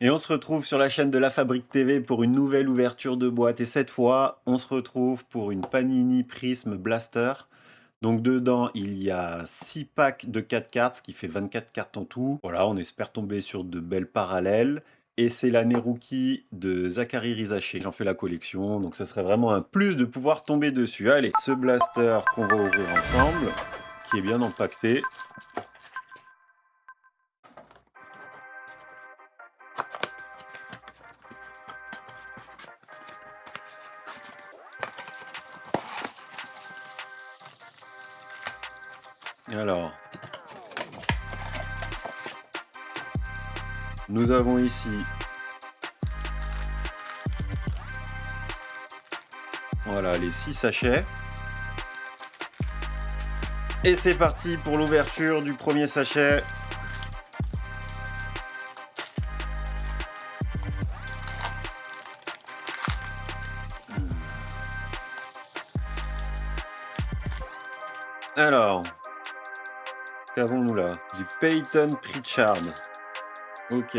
Et on se retrouve sur la chaîne de La Fabrique TV pour une nouvelle ouverture de boîte. Et cette fois, on se retrouve pour une Panini Prism Blaster. Donc dedans, il y a 6 packs de 4 cartes, ce qui fait 24 cartes en tout. Voilà, on espère tomber sur de belles parallèles. Et c'est l'année rookie de Zachary Rizaché. J'en fais la collection, donc ça serait vraiment un plus de pouvoir tomber dessus. Allez, ce blaster qu'on va ouvrir ensemble, qui est bien empaqueté. Alors, nous avons ici voilà les 6 sachets. Et c'est parti pour l'ouverture du premier sachet. Alors, qu'avons-nous là? Du Peyton Pritchard. Ok.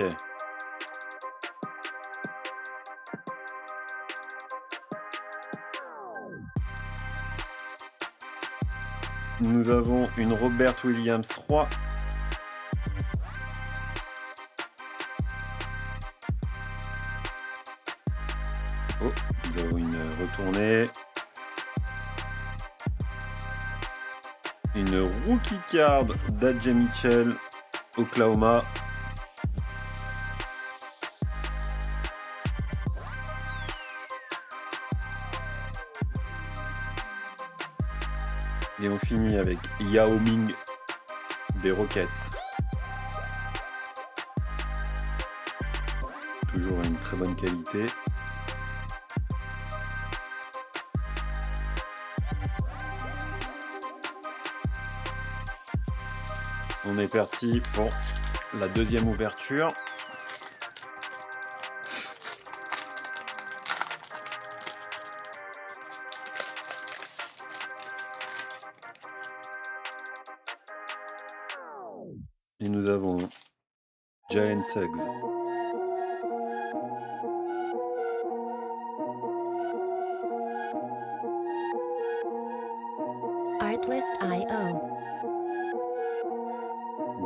Nous avons une Robert Williams 3. Oh, nous avons une retournée. Une rookie card d'Adja Mitchell, Oklahoma. Et on finit avec Yao Ming des Rockets. Toujours une très bonne qualité. On est parti pour la deuxième ouverture. Et nous avons Jalen Suggs. Artlist.io.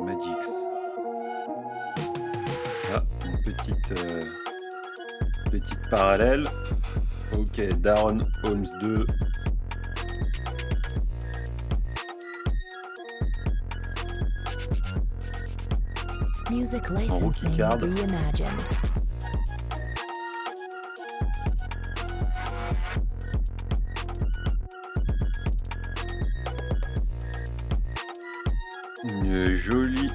Magix. Ah, une petite parallèle. Ok, Darren Holmes 2. Music rookie licensing card. reimagined. Une jolie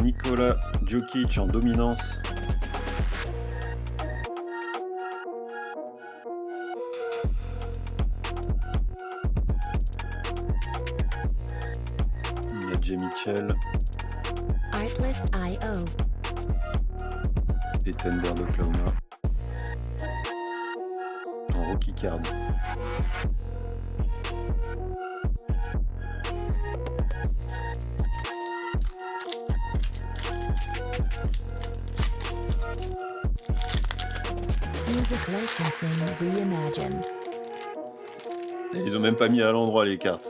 Nikola Jokic en dominance. Nadja Mitchell. Artlist.io. Des Thunder d'Oklahoma. En rookie card. Music licensing reimagined. Et ils ont même pas mis à l'endroit les cartes.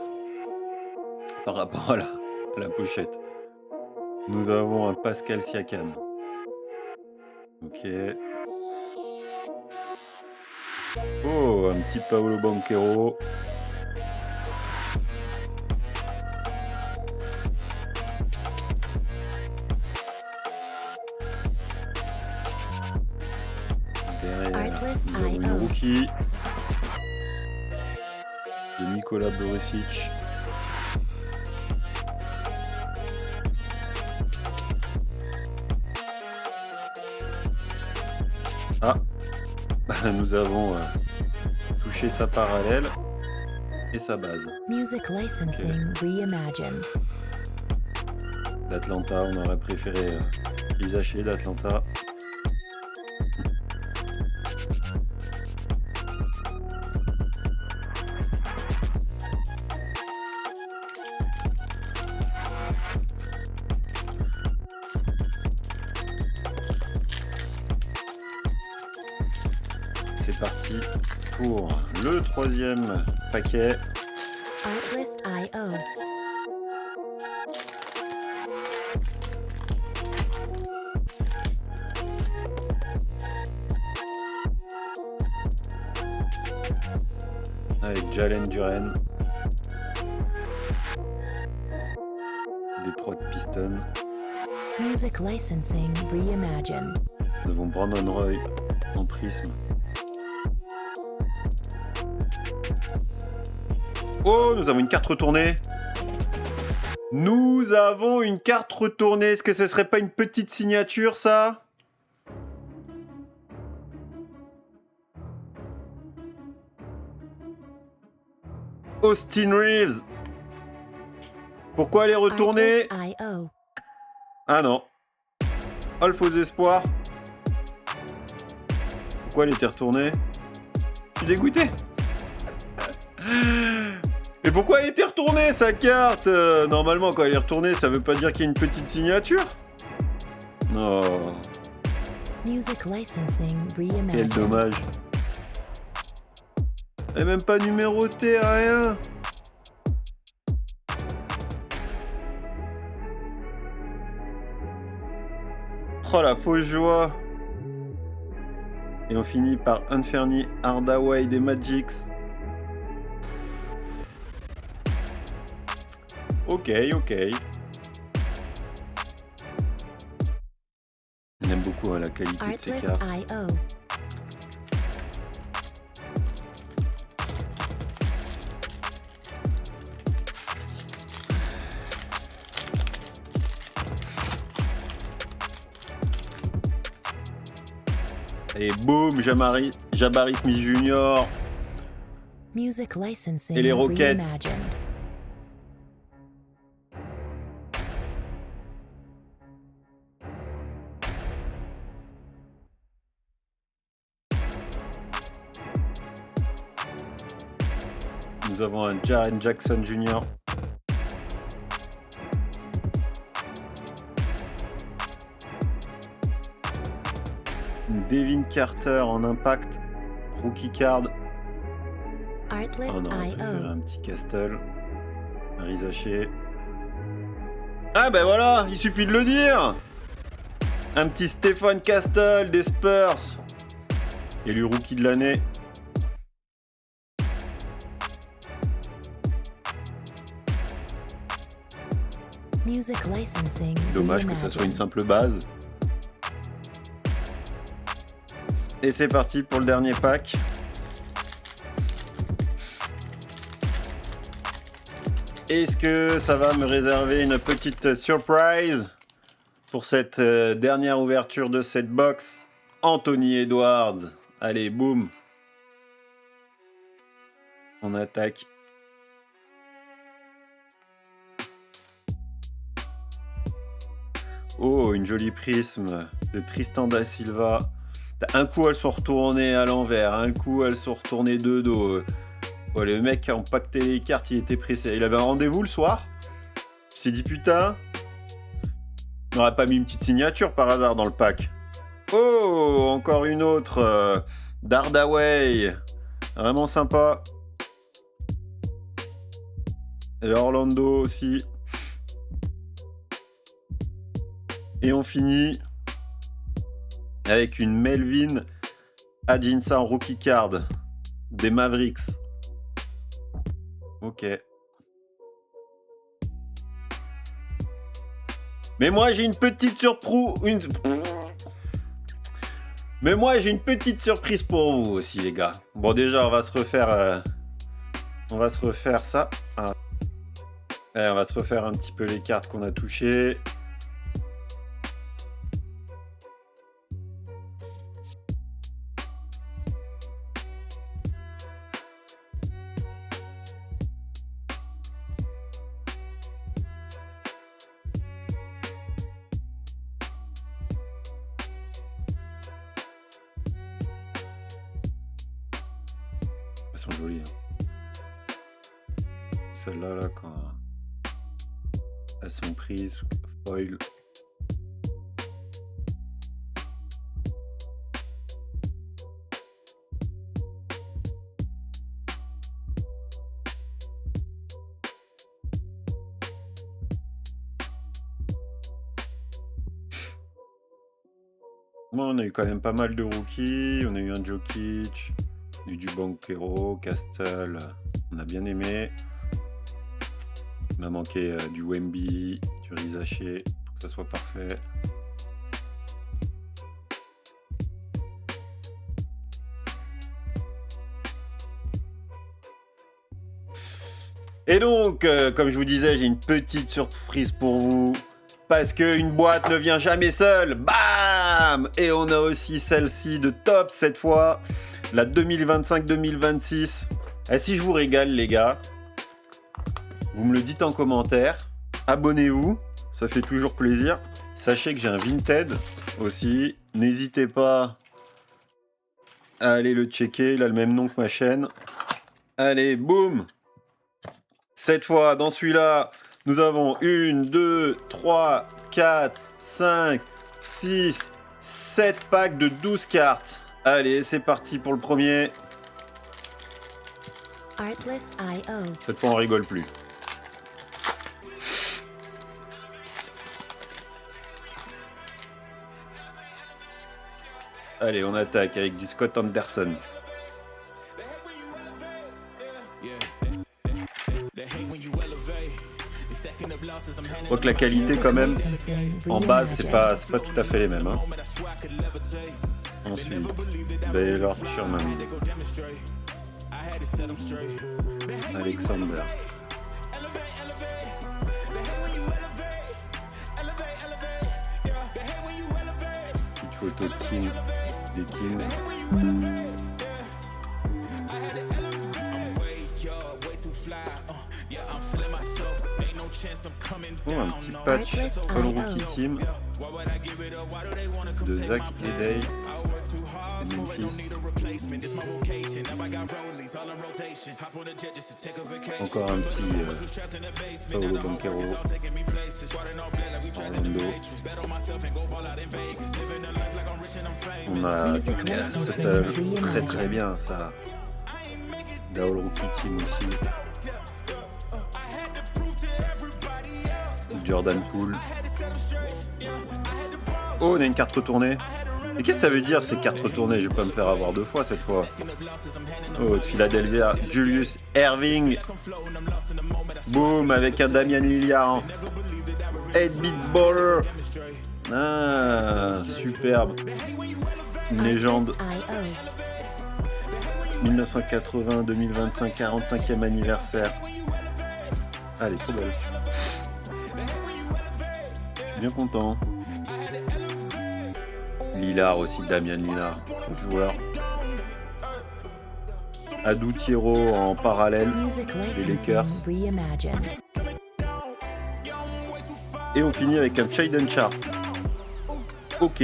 Par rapport à la pochette. Nous avons un Pascal Siakam. Ok. Oh, un petit Paolo Banchero. Derrière, nous avons une Artlist.io. rookie de Nikola Borisic. Ah, nous avons touché sa parallèle et sa base. Music licensing reimagined. D'Atlanta, on aurait préféré Isaché d'Atlanta. c'est parti pour le troisième paquet. Artlist.io. Avec Jalen Duren. Detroit Pistons. Music licensing reimagined. Nous avons Brandon Roy en prisme. Oh, nous avons une carte retournée. Nous avons une carte retournée. Est-ce que ce serait pas une petite signature, ça? Austin Reeves. Pourquoi elle est retournée? Artlist.io. Ah non. Oh, le faux espoir. Pourquoi elle était retournée? Je suis dégoûté. Mais pourquoi elle était retournée, sa carte? Normalement, quand elle est retournée, ça veut pas dire qu'il y a une petite signature? Non. Music licensing Quel reimagined. dommage. Elle est même pas numérotée, rien. Oh, la fausse joie. Et on finit par Anthony Hardaway des Magics. Ok. On aime beaucoup la qualité de ces cartes. Artlist.io. Allez, boum, Jabari Smith Jr. Music licensing Et les Rockets. reimagined. Nous avons un Jaren Jackson Jr. Une Devin Carter en impact. Rookie card. Oh non, Artlist.io. un petit Castle. Un Rizaché. Ah ben voilà, il suffit de le dire. Un petit Stéphane Castle des Spurs. Élu rookie de l'année. Music licensing Dommage que ça soit une reimagined. simple base. Et c'est parti pour le dernier pack. Est-ce que ça va me réserver une petite surprise pour cette dernière ouverture de cette box? Anthony Edwards. Allez, boum. On attaque. Oh, une jolie prisme de Tristan da Silva. Un coup, elles sont retournées à l'envers. Un coup, elles sont retournées de dos. Oh, le mec a empaqueté les cartes, il était pressé. Il avait un rendez-vous le soir. Il s'est dit putain, on n'aurait pas mis une petite signature par hasard dans le pack. Oh, encore une autre d'Hardaway. Vraiment sympa. Et Orlando aussi. Et on finit avec une Melvin Adjinsa en rookie card des Mavericks. Ok. Mais moi j'ai une petite surprise. Mais moi j'ai une petite surprise pour vous aussi les gars. Bon déjà on va se refaire ça. Ah. Allez, on va se refaire un petit peu les cartes qu'on a touchées. Elles sont jolies. Hein. Celles-là, là, quand elles sont prises, foil. Bon, on a eu quand même pas mal de rookies. On a eu un Jokic, on a eu du Banchero, Castle. On a bien aimé. Il m'a manqué du Wemby, du Rizaché, pour que ça soit parfait. Et donc, comme je vous disais, j'ai une petite surprise pour vous. Parce qu'une boîte ne vient jamais seule. Bam! Et on a aussi celle-ci de top cette fois. La 2025-2026. Et si je vous régale, les gars, vous me le dites en commentaire. Abonnez-vous. Ça fait toujours plaisir. Sachez que j'ai un Vinted aussi. N'hésitez pas à aller le checker. Il a le même nom que ma chaîne. Allez, boum! Cette fois, dans celui-là, nous avons 1, 2, 3, 4, 5, 6, 7 packs de 12 cartes. Allez, c'est parti pour le premier. Artlist.io. Cette fois, on rigole plus. Allez, on attaque avec du Scott Anderson. Je crois que la qualité quand même, en base, c'est pas tout à fait les mêmes. Hein. Ensuite, Baylor Sherman. Alexander. Petite photo team des Kings. Oh, un petit patch All Rookie Team de Zach Edey de Memphis. Encore un petit Paolo Banchero, Orlando. On a Castle, très bien ça. La All Rookie Team aussi. Jordan Poole. Oh, on a une carte retournée. Et qu'est-ce que ça veut dire ces cartes retournées? Je vais pas me faire avoir deux fois cette fois. Oh, de Philadelphia, Julius Erving. Boom, avec un Damian Lillard. 8-bit baller. Ah, superbe. Une légende. 1980-2025, 45e anniversaire. Ah, elle est trop belle. Bien content. Lillard aussi, Damian Lillard, autre joueur. Adou Thiero en parallèle des Lakers. Et on finit avec un Shaedon Sharpe. Ok.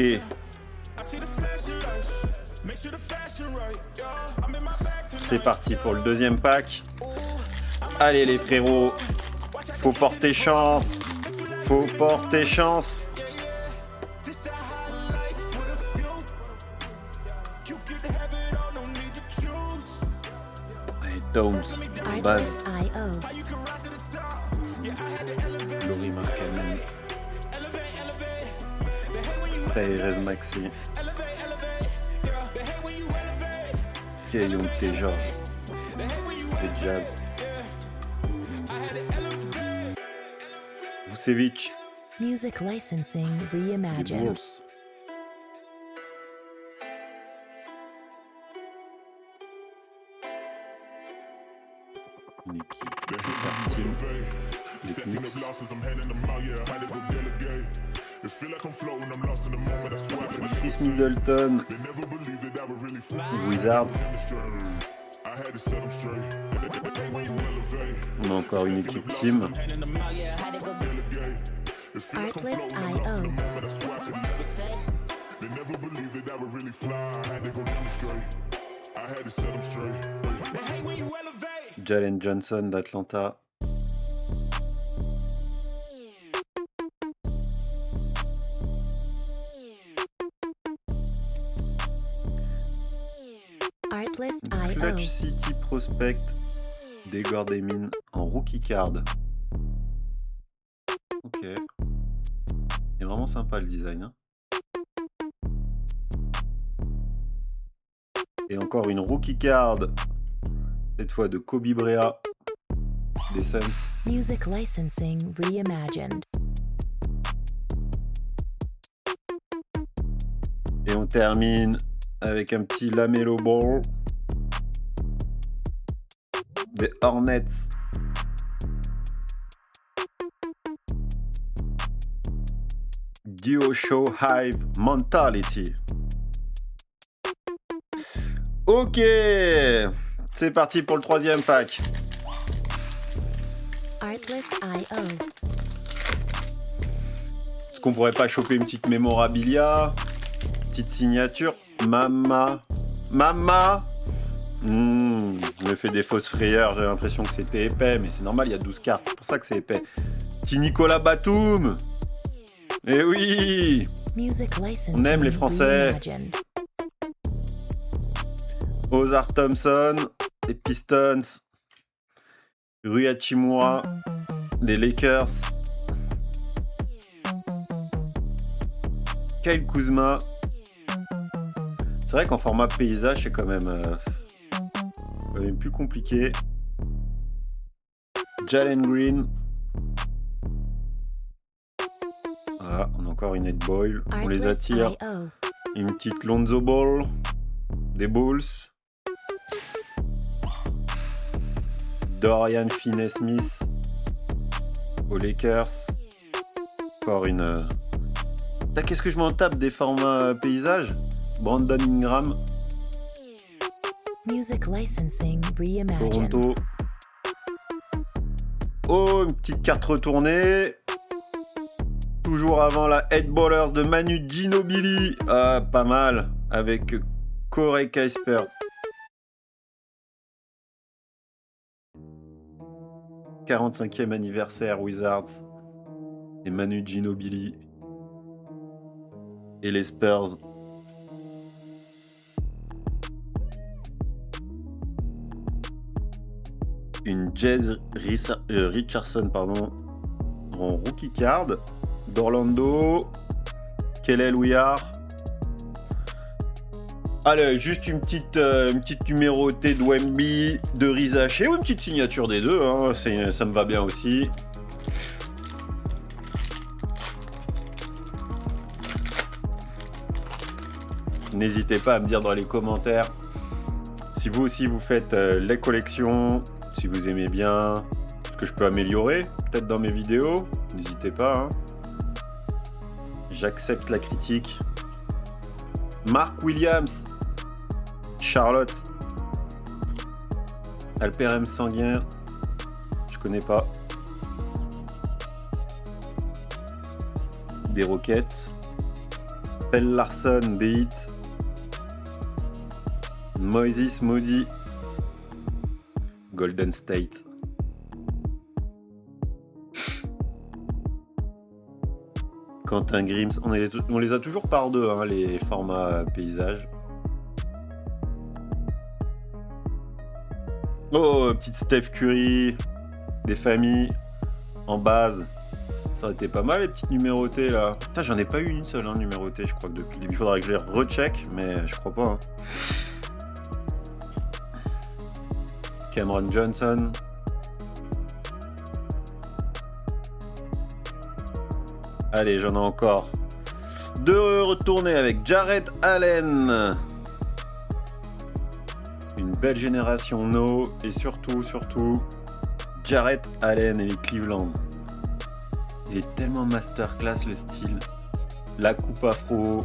C'est parti pour le deuxième pack. Allez les frérots, faut porter chance. Faut porter chance. Allez, Towns, base. Laurie Markkanen. Tyrese Maxey. Keyon T. George. Les Jazz. Vucevic. Music licensing reimagined. Bulls. Une équipe. Les Knicks. Chris Middleton. Wizards. On a encore une équipe team. Artlist.io. Jalen Johnson d'Atlanta. Artlist.io. Clutch City Prospect d'Egor Demin en rookie card. Ok. Il est vraiment sympa le design. Hein. Et encore une rookie card. Cette fois de Kobe Brea des Suns. Music licensing reimagined. Et on termine avec un petit LaMelo Ball des Hornets. Duo Show Hype Mentality. Ok, c'est parti pour le troisième pack. Artlist.io. Est-ce qu'on pourrait pas choper une petite mémorabilia, petite signature? Mama. Je me fais des fausses frayeurs, j'ai l'impression que c'était épais, mais c'est normal, il y a 12 cartes, c'est pour ça que c'est épais. Petit Nicolas Batum. Eh oui, Music licensing on aime les Français. reimagined. Ozar Thompson, des Pistons. Rui Hachimura, des Lakers. Kyle Kuzma. C'est vrai qu'en format paysage, c'est quand même plus compliqué. Jalen Green. Voilà, on a encore une 8 Boyle. On les attire. Artlist.io. Une petite Lonzo Ball. Des Bulls. Dorian Finney-Smith aux Lakers. Encore une... Qu'est-ce que je m'en tape des formats paysages? Brandon Ingram, Music licensing reimagined. Toronto. Oh, une petite carte retournée. Toujours avant la Head Ballers de Manu Ginobili. Ah, pas mal. Avec Corey Kispert. 45e anniversaire Wizards. Et Manu Ginobili. Et les Spurs. Une Jazz Richardson, en rookie card d'Orlando. Kelly Ouillard. Allez, juste une petite numérotée de Wemby, de Rizaché, ou une petite signature des deux, hein, ça me va bien aussi. N'hésitez pas à me dire dans les commentaires si vous aussi vous faites les collections, si vous aimez bien, ce que je peux améliorer peut-être dans mes vidéos. N'hésitez pas. Hein. J'accepte la critique. Mark Williams, Charlotte, Alper M. Sanguin, je connais pas. Des Rockets, Pelle Larson, des Hits, Moises Moody, Golden State. Quentin Grimes, on les a toujours par deux, hein, les formats paysages. Oh, petite Steph Curry, des familles en base. Ça aurait été pas mal les petites numérotées là. Putain, j'en ai pas eu une seule numérotée, je crois que depuis le début. Il faudra que je les recheck, mais je crois pas. Hein. Cameron Johnson. Allez, j'en ai encore. De retourner avec Jarrett Allen. Une belle génération No. Et surtout, Jarrett Allen et les Cleveland. Il est tellement masterclass le style. La coupe afro.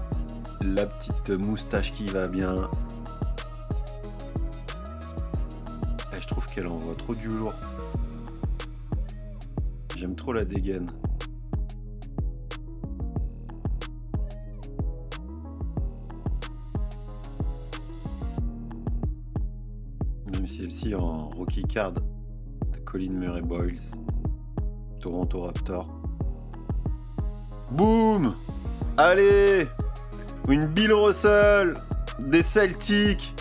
La petite moustache qui va bien. Et je trouve qu'elle envoie trop du lourd. J'aime trop la dégaine. Même celle-ci en rookie card de Colin Murray Boyles, Toronto Raptors. Boum! Allez! Une Bill Russell des Celtics.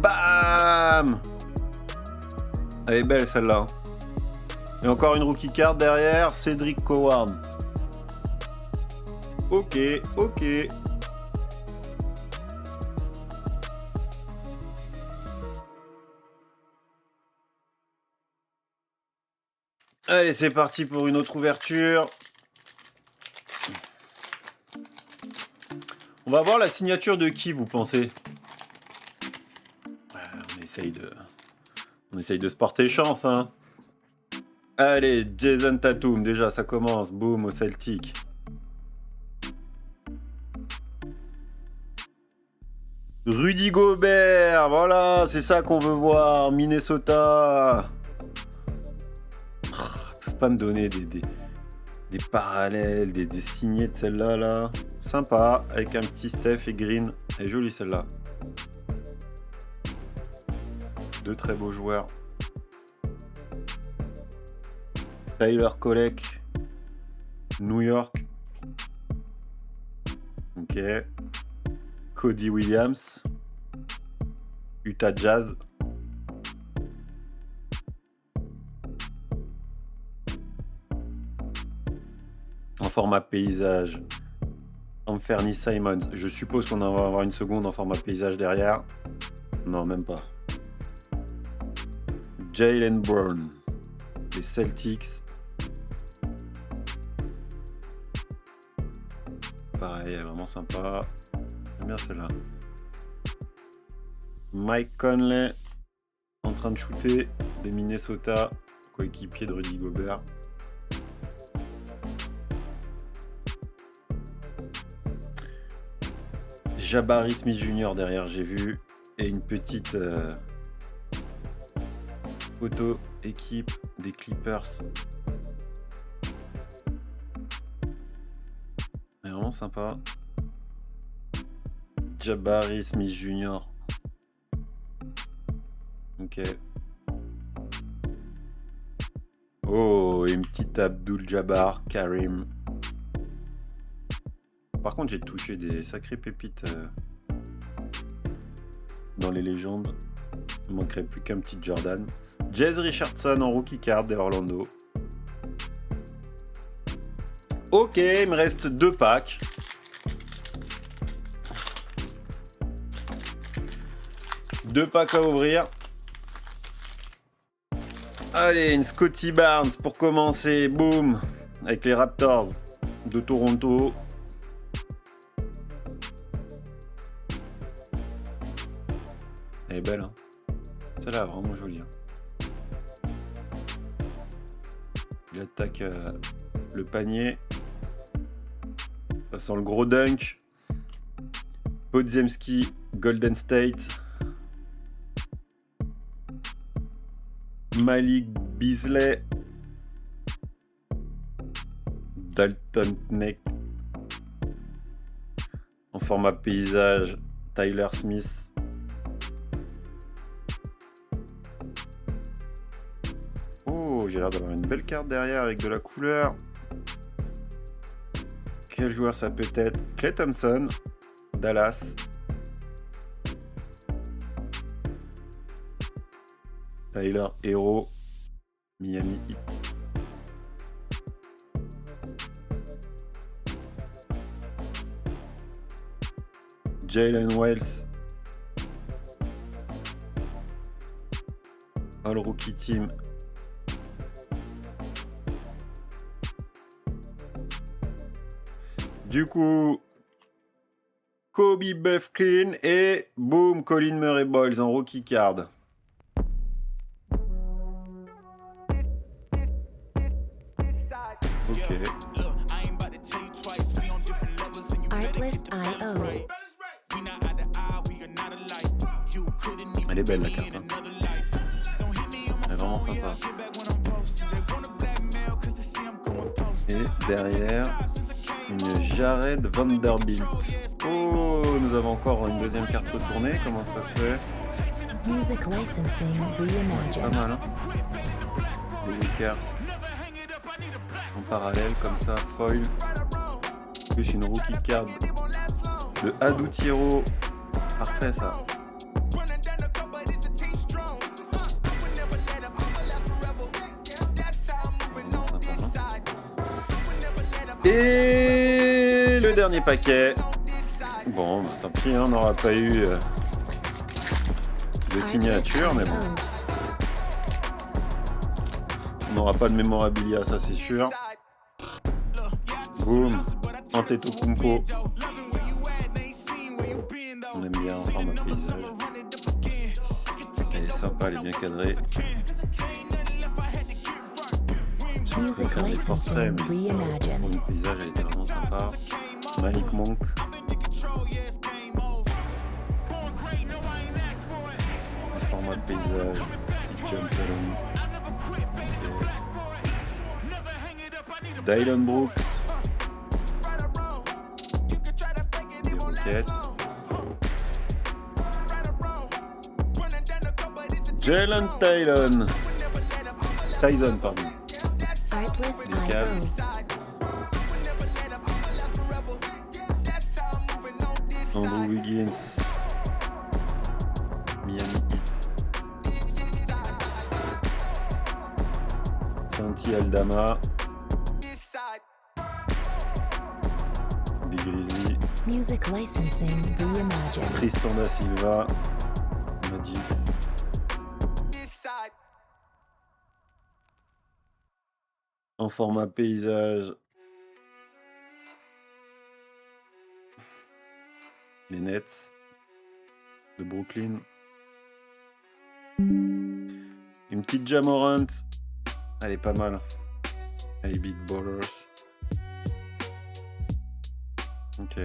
Bam! Elle est belle celle-là. Et encore une rookie card derrière, Cedric Coward. Ok. Allez, c'est parti pour une autre ouverture. On va voir la signature de qui, vous pensez? On essaye de se porter chance, hein. Allez, Jason Tatum, déjà, ça commence. Boum, au Celtic. Rudy Gobert, voilà, c'est ça qu'on veut voir. Minnesota. Ils peuvent pas me donner des parallèles, des signés de celle-là, là. Sympa, avec un petit Steph et Green. Elle est jolie, celle-là. Deux très beaux joueurs. Tyler Kolek, New York. Ok. Cody Williams, Utah Jazz. En format paysage, Anthony Simons. Je suppose qu'on va avoir une seconde en format paysage derrière. Non, même pas. Jaylen Brown, les Celtics. Pareil, elle est vraiment sympa. J'aime bien celle-là. Mike Conley, en train de shooter des Minnesota, coéquipier de Rudy Gobert. Jabari Smith Jr. derrière, j'ai vu. Et une petite photo équipe des Clippers. C'est vraiment sympa. Jabari Smith Jr. Ok. Oh, et une petite Abdul Jabbar Karim. Par contre, j'ai touché des sacrées pépites dans les légendes. Il ne manquerait plus qu'un petit Jordan. Jazz Richardson en rookie card des Orlando. Ok, il me reste 2 packs. Deux packs à ouvrir. Allez, une Scottie Barnes pour commencer. Boum. Avec les Raptors de Toronto. Elle est belle, hein. Celle-là, vraiment jolie. Hein. Il attaque le panier. Ça sent le gros dunk. Podziemski, Golden State. Malik Beasley. Dalton Knecht. En format paysage, Tyler Smith. Oh, j'ai l'air d'avoir une belle carte derrière avec de la couleur. Quel joueur ça peut être? Klay Thompson, Dallas. Tyler Hero, Miami Heat. Jalen Wells, All Rookie Team. Du coup, Kobe Buffkin et boom, Colin Murray Boyles en rookie card. Ok. Artlist.io. Elle est belle la carte. Hein. Elle est vraiment sympa. Et derrière, une Jared Vanderbilt. Oh, nous avons encore une deuxième carte retournée. Comment ça se fait? Music licensing Pas reimagined. mal, hein? Les Lakers. En parallèle, comme ça, foil. Plus une rookie card de Adou Tiro. Parfait, ça. Et le dernier paquet. Bon, bah, tant pis, hein, on n'aura pas eu de signature, mais bon. On n'aura pas de mémorabilia, ça c'est sûr. Boum. Antetokounmpo. On aime bien en format paysage. Elle est sympa, elle est bien cadrée. Music Faire des portraits, licensing mais reimagined. pour une paysage, elle était vraiment sympa. Malik Monk. Format paysage. Steve Johnson. Okay. Dylan Brooks. Des roquettes. Jalen Tyson, pardon. Artlist Des caves. IO. Andrew Wiggins. Miami Heat. Santi Aldama. Des Grizzlies. Music licensing reimagined. Tristan da Silva. Magix. En format paysage. Les Nets de Brooklyn. Une petite Ja Morant. Elle est pas mal. Elle beat Ballers. Ok.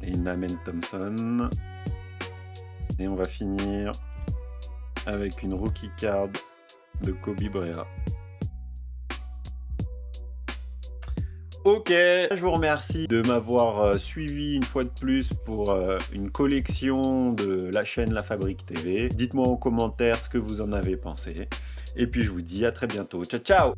Et une Amen Thompson. Et on va finir avec une rookie card de Kobe Bryant. Ok, je vous remercie de m'avoir suivi une fois de plus pour une collection de la chaîne La Fabrique TV. Dites-moi en commentaire ce que vous en avez pensé. Et puis je vous dis à très bientôt. Ciao, ciao!